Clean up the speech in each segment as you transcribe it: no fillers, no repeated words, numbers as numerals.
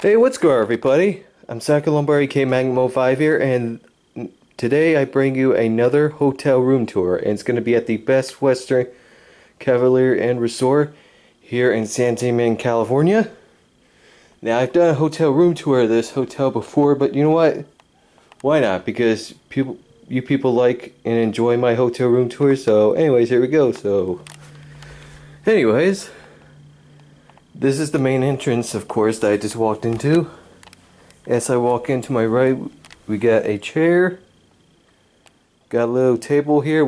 Hey, what's going on, everybody? I'm Sakalumbar, aka Magmo5 here, and today I bring you another hotel room tour, and it's going to be at the best Western Cavalier and Resort here in San Simeon, California. Now, I've done a hotel room tour of this hotel before, but you know what? Why not? Because you people like and enjoy my hotel room tours, so anyways, here we go. Anyways, this is the main entrance, of course, that I just walked into. As I walk into my right, we got a chair. Got a little table here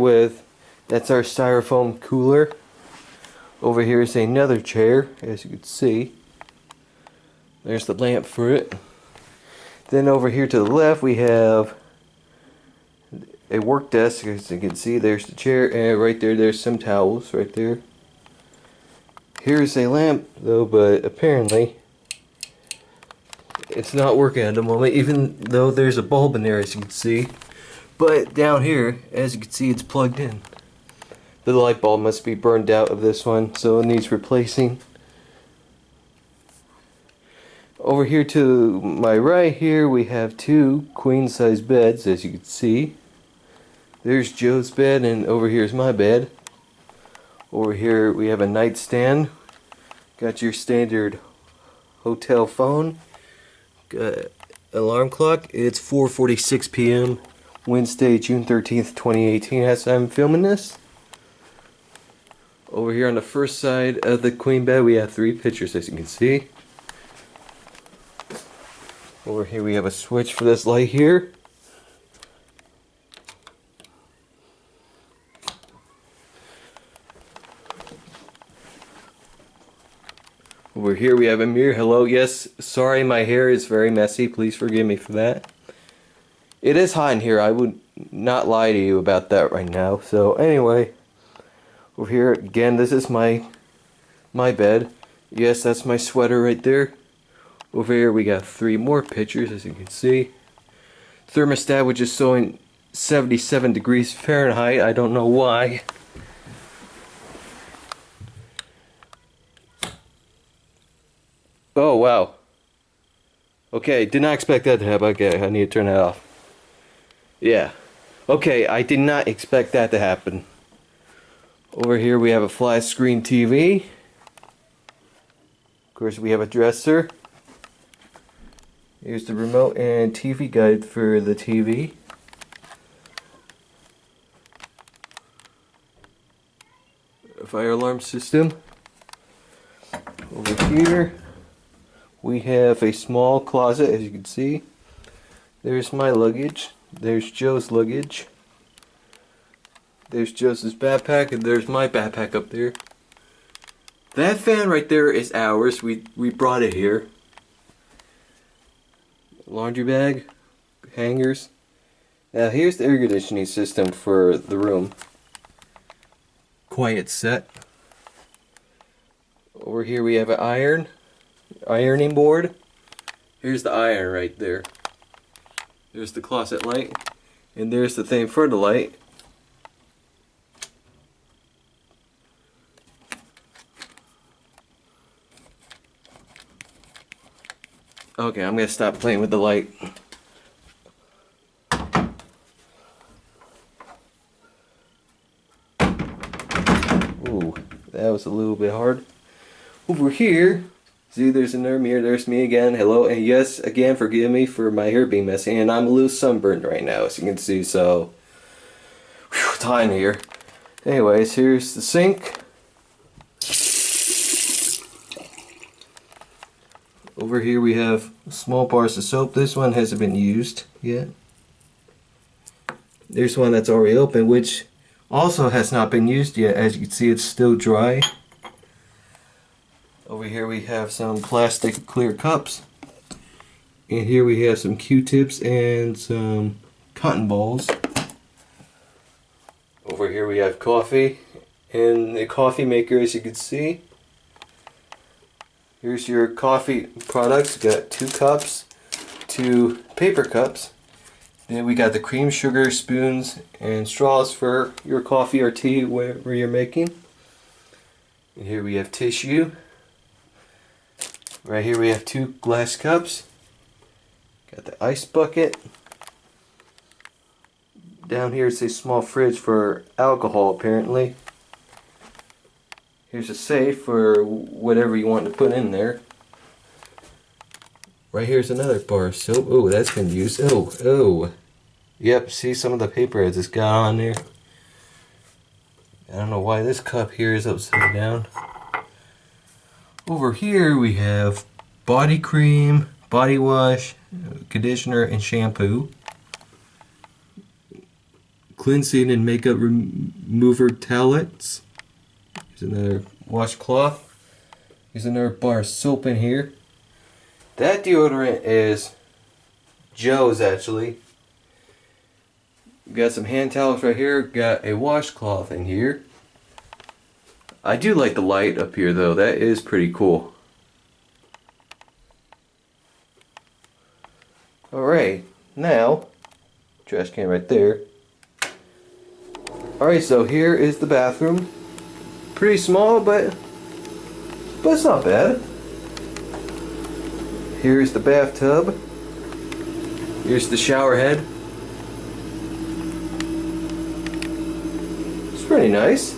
that's our styrofoam cooler. Over here is another chair, as you can see. There's the lamp for it. Then over here to the left, we have a work desk. As you can see, there's the chair, and right there's some towels right there. Here's a lamp, though, but apparently it's not working at the moment, even though there's a bulb in there, as you can see. But down here, as you can see, it's plugged in. The light bulb must be burned out of this one, so it needs replacing. Over here to my right here, we have two queen-size beds, as you can see. There's Joe's bed, and over here's my bed. Over here we have a nightstand. Got your standard hotel phone. Got alarm clock. It's 4:46 p.m. Wednesday, June 13th, 2018 as I'm filming this. Over here on the first side of the queen bed, we have three pictures, as you can see. Over here we have a switch for this light here. Over here we have a mirror. Hello, yes, sorry my hair is very messy. Please forgive me for that. It is hot in here. I would not lie to you about that right now. So anyway, over here again, this is my bed. Yes, that's my sweater right there. Over here we got three more pictures, as you can see. Thermostat, which is showing 77 degrees Fahrenheit. I don't know why. Oh, wow. Okay, did not expect that to happen. Okay, I need to turn that off. Yeah. Okay, I did not expect that to happen. Over here we have a flat screen TV. Of course, we have a dresser. Here's the remote and TV guide for the TV. A fire alarm system. Over here we have a small closet, as you can see. There's my luggage. There's Joe's luggage. There's Joseph's backpack, and there's my backpack up there. That fan right there is ours. We brought it here. Laundry bag, hangers. Now here's the air conditioning system for the room. Quiet set. Over here we have an ironing board. Here's the iron right there. There's the closet light, and there's the thing for the light. Okay, I'm gonna stop playing with the light. Ooh, that was a little bit hard. Over here, see, there's another mirror. There's me again. Hello, and yes, again, forgive me for my hair being messy, and I'm a little sunburned right now, as you can see. So, whew, time here. Anyways, here's the sink. Over here we have small bars of soap. This one hasn't been used yet. There's one that's already open, which also has not been used yet. As you can see, it's still dry. Over here we have some plastic clear cups. And here we have some Q-tips and some cotton balls. Over here we have coffee and the coffee maker, as you can see. Here's your coffee products. You got 2 cups, 2 paper cups. Then we got the cream, sugar, spoons, and straws for your coffee or tea, whatever you're making. And here we have tissue. Right here we have 2 glass cups. Got the ice bucket. Down here is a small fridge for alcohol apparently. Here's a safe for whatever you want to put in there. Right here's another bar of soap. Oh, that's been used. Oh. Yep, see some of the paper I just got on there. I don't know why this cup here is upside down. Over here we have body cream, body wash, conditioner, and shampoo. Cleansing and makeup remover towelettes. Here's another washcloth. Here's another bar of soap in here. That deodorant is Joe's actually. Got some hand towels right here. Got a washcloth in here. I do like the light up here though. That is pretty cool. Alright, now, trash can right there. Alright, so here is the bathroom. Pretty small, but it's not bad. Here's the bathtub. Here's the shower head. It's pretty nice.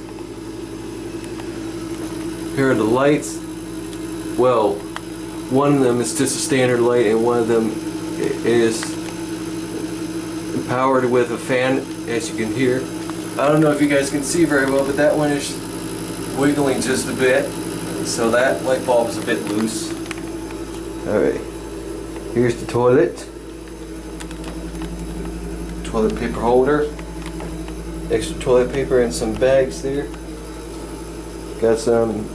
Here are the lights. Well, one of them is just a standard light and one of them is powered with a fan, as you can hear. I don't know if you guys can see very well, but that one is wiggling just a bit, so that light bulb is a bit loose. Alright, here's the toilet. Toilet paper holder. Extra toilet paper and some bags there. Got some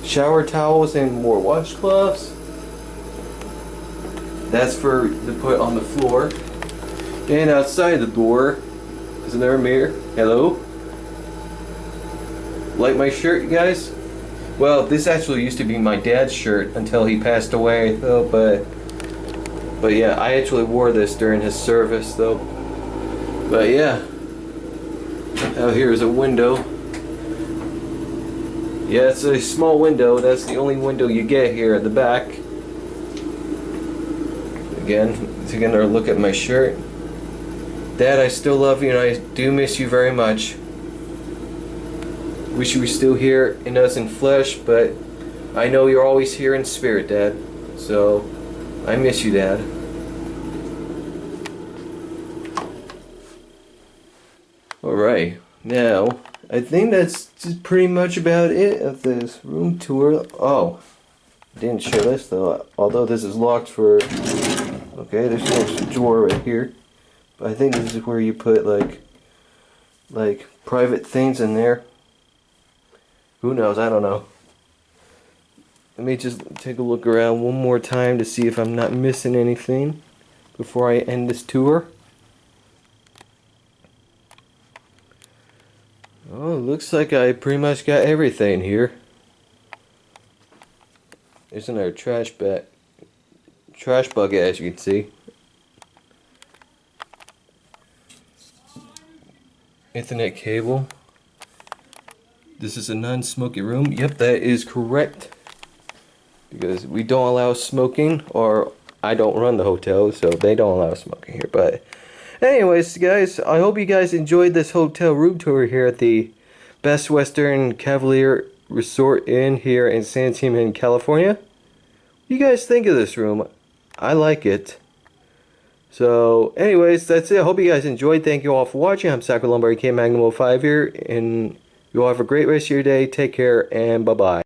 shower towels and more washcloths. That's for to put on the floor. And outside the door is another mirror. Hello. Like my shirt, you guys? Well, this actually used to be my dad's shirt until he passed away, though. But yeah, I actually wore this during his service, though. But yeah, out here is a window. Yeah, it's a small window. That's the only window you get here at the back. Again, taking another look at my shirt. Dad, I still love you and I do miss you very much. Wish you were still here in us in flesh, but I know you're always here in spirit, Dad. So, I miss you, Dad. Alright, now, I think that's just pretty much about it of this room tour. Oh, I didn't show this though, although this is locked for... Okay, there's an extra drawer right here. But I think this is where you put like private things in there. Who knows? I don't know. Let me just take a look around one more time to see if I'm not missing anything before I end this tour. Oh, looks like I pretty much got everything here. There's another trash bucket, as you can see. Ethernet cable. This is a non-smoky room. Yep, that is correct. Because we don't allow smoking, or I don't run the hotel, so they don't allow smoking here. But anyways, guys, I hope you guys enjoyed this hotel room tour here at the Best Western Cavalier Resort Inn here in San Simeon, California. What do you guys think of this room? I like it. So, anyways, that's it. I hope you guys enjoyed. Thank you all for watching. I'm Sacro Lombardi K Magnum 05 here, and you all have a great rest of your day. Take care, and bye-bye.